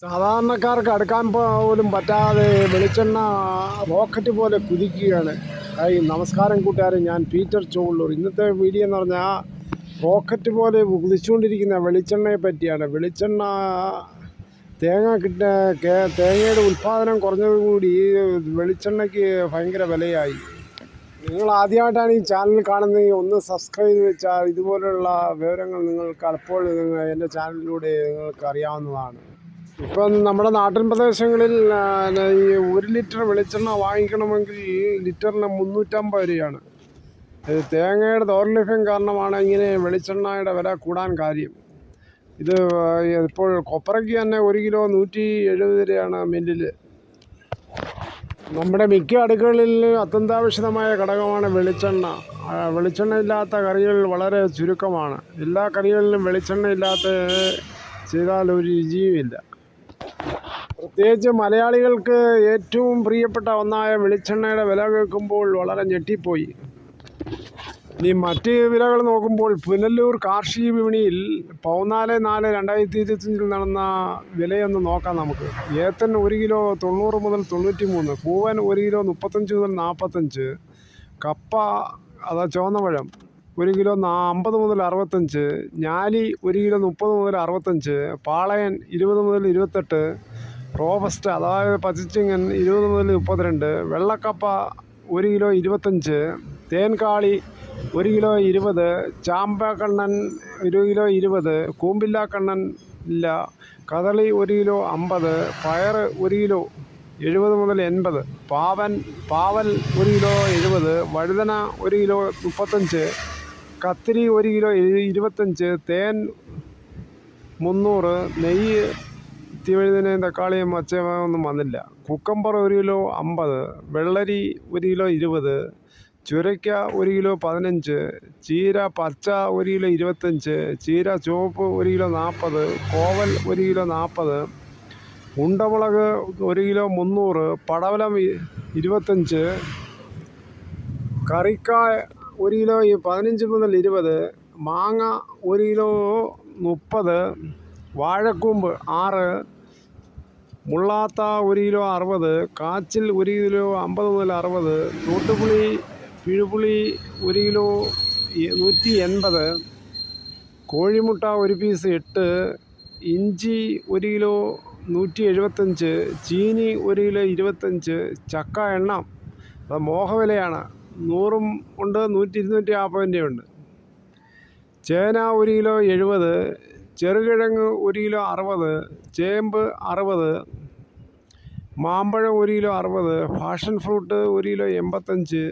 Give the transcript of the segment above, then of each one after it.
സാധാരണക്കാർക്ക് അടുക്കാൻ പോലും പറ്റാതെ വെളിച്ചെണ്ണ റോക്കറ്റ് പോലെ കുതിക്കുകയാണ്. നമസ്കാരം കൂട്ടുകാരെ, ഞാൻ പീറ്റർ ചോളൂർ. ഇന്നത്തെ വീഡിയോ എന്ന് പറഞ്ഞാൽ റോക്കറ്റ് പോലെ കുതിച്ചുകൊണ്ടിരിക്കുന്ന വെളിച്ചെണ്ണയെ പറ്റിയാണ്. വെളിച്ചെണ്ണ തേങ്ങയുടെ ഉൽപ്പാദനം കുറഞ്ഞതുകൂടി വെളിച്ചെണ്ണയ്ക്ക് ഭയങ്കര വിലയായി. നിങ്ങൾ ആദ്യമായിട്ടാണ് ഈ ചാനൽ കാണുന്നത്, ഒന്ന് സബ്സ്ക്രൈബ് ചെയ്ത് വെച്ചാൽ ഇതുപോലുള്ള വിവരങ്ങൾ നിങ്ങൾക്ക് അപ്പോൾ എൻ്റെ ചാനലിലൂടെ നിങ്ങൾക്ക് അറിയാവുന്നതാണ്. ഇപ്പം നമ്മുടെ നാട്ടിൻ പ്രദേശങ്ങളിൽ ഈ 1 ലിറ്റർ വെളിച്ചെണ്ണ വാങ്ങിക്കണമെങ്കിൽ ലിറ്ററിന് 350 രൂപയാണ്. തേങ്ങയുടെ ദൗർലഭ്യം കാരണമാണ് ഇങ്ങനെ വെളിച്ചെണ്ണയുടെ വില കൂടാൻ കാര്യം. ഇത് ഇപ്പോൾ കൊപ്രയ്ക്ക് തന്നെ 1 കിലോ 170 രൂപയാണ് മില്ലിൽ. നമ്മുടെ മിക്ക അടുക്കളകളിൽ അത്യന്താപേക്ഷിതമായ ഘടകമാണ് വെളിച്ചെണ്ണ. വെളിച്ചെണ്ണ ഇല്ലാത്ത കറികൾ വളരെ ചുരുക്കമാണ്. എല്ലാ കറികളിലും വെളിച്ചെണ്ണ ഇല്ലാത്ത ചെയ്താൽ ഒരു രുചിയുമില്ല. പ്രത്യേകിച്ച് മലയാളികൾക്ക് ഏറ്റവും പ്രിയപ്പെട്ട ഒന്നായ വെളിച്ചെണ്ണയുടെ വില കേൾക്കുമ്പോൾ വളരെ ഞെട്ടിപ്പോയി. ഇനി മറ്റ് വിലകൾ നോക്കുമ്പോൾ പുനലൂർ കാർഷിക വിപണിയിൽ 14/4/2025 നടന്ന വിലയൊന്ന് നോക്കാം നമുക്ക്. ഏത്തൻ 1 കിലോ 90 മുതൽ 93, പൂവൻ 1 കിലോ 35 മുതൽ 45, കപ്പ ചുവന്നപഴം 1 കിലോ 50 മുതൽ 65, ഞാലി 1 കിലോ 30 മുതൽ 65, പാളയൻ 20 മുതൽ 28, റോബസ്റ്റ അതായത് പച്ചച്ചിങ്ങൻ 20 മുതൽ 32, വെള്ളക്കപ്പ 1 കിലോ 25, തേൻകാളി 1 കിലോ 20, ചാമ്പക്കണ്ണൻ 1 കിലോ 20, കൂമ്പില്ലാക്കണ്ണൻ ഇല്ല, കദളി 1 കിലോ 50, പയർ 1 കിലോ 70 മുതൽ 80, പാവൽ 1 കിലോ 70, വഴുതന 1 കിലോ 35, കത്തിരി 1 കിലോ 25, തേൻ 300, നെയ്യ് വഴുതനയും തക്കാളിയും ഒന്നും വന്നില്ല. കുക്കമ്പർ 1 കിലോ 50, വെള്ളരി 1 കിലോ 20, ചുരയ്ക്ക 1 കിലോ 15, ചീര പച്ച 1 കിലോ 25, ചീര ചുവപ്പ് 1 കിലോ 40, കോവൽ 1 കിലോ 40, ഉണ്ടമുളക് 1 കിലോ 300, പടവലം 25, കറിക്കായ 1 കിലോ 15 മുതൽ 20, മാങ്ങ 1 കിലോ 30, വാഴക്കൂമ്പ് 6, മുള്ളാത്ത 1 കിലോ 60, കാച്ചിൽ 1 കിലോ 50 മുതൽ 60, തൂട്ടുപുളി പിഴുപുളി 1 കിലോ 180, കോഴിമുട്ട 1 പീസ് 8, ഇഞ്ചി 1 കിലോ 175, ചീനി 1 കിലോ 25, ചക്ക എണ്ണ അത് മോഹവിലയാണ്. 100 ഉണ്ട്, 250 ഉണ്ട്. ചേന 1 കിലോ 70, ചെറുകിഴങ്ങ് 1 കിലോ 60, ചേമ്പ് 60, മാമ്പഴം 1 kilo 60, passion fruit 1 kilo 85,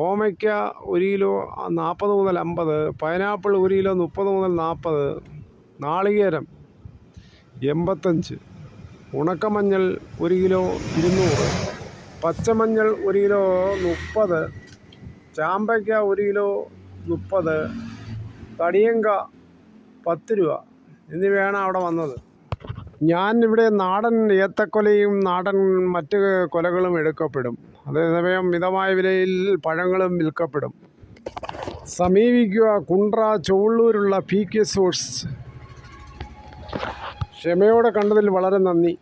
ഓമയ്ക്ക 1 kilo 40 മുതൽ 50, പൈനാപ്പിൾ 1 കിലോ 30 മുതൽ 40, നാളികേരം 85, ഉണക്കമഞ്ഞൾ 1 കിലോ 200, പച്ചമഞ്ഞൾ 1 കിലോ 30, ചാമ്പയ്ക്ക 1 കിലോ 30, തടിയങ്ക 10 രൂപ എന്നിവയാണ് അവിടെ വന്നത്. ഞാൻ ഇവിടെ നാടൻ ഏത്തക്കൊലയും നാടൻ മറ്റ് കൊലകളും എടുക്കപ്പെടും. അതേസമയം മിതമായ വിലയിൽ പഴങ്ങളും വിൽക്കപ്പെടും. സമീപിക്കുക കുണ്ട്ര ചോളൂരുള്ള PK സോഴ്സ്. ക്ഷമയോടെ കണ്ടതിൽ വളരെ നന്ദി.